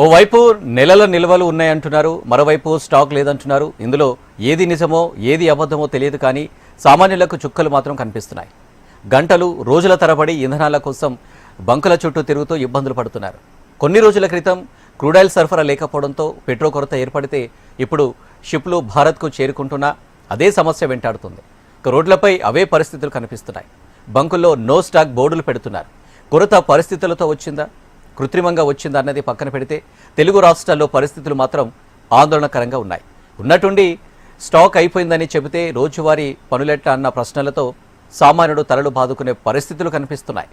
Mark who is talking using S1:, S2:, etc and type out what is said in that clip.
S1: ఓవైపు నెలల నిల్వలు ఉన్నాయంటున్నారు, మరోవైపు స్టాక్ లేదంటున్నారు. ఇందులో ఏది నిజమో ఏది అబద్ధమో తెలియదు, కానీ సామాన్యులకు చుక్కలు మాత్రం కనిపిస్తున్నాయి. గంటలు రోజుల తరబడి ఇంధనాల కోసం బంకుల చుట్టూ తిరుగుతూ ఇబ్బందులు పడుతున్నారు. కొన్ని రోజుల క్రితం క్రూడాయిల్ సరఫరా లేకపోవడంతో పెట్రో కొరత ఏర్పడితే ఇప్పుడు షిప్లు భారత్కు చేరుకుంటున్నా అదే సమస్య వెంటాడుతుంది. రోడ్లపై అవే పరిస్థితులు కనిపిస్తున్నాయి. బంకుల్లో నో స్టాక్ బోర్డులు పెడుతున్నారు. కొరత పరిస్థితులతో వచ్చిందా, కృత్రిమంగా వచ్చిందా అన్నది పక్కన పెడితే తెలుగు రాష్ట్రాల్లో పరిస్థితులు మాత్రం ఆందోళనకరంగా ఉన్నాయి. ఉన్నట్టుండి స్టాక్ అయిపోయిందని చెబితే రోజువారీ పనులెట్లా అన్న ప్రశ్నలతో సామాన్యుడు తలలు బాదుకునే పరిస్థితులు కనిపిస్తున్నాయి.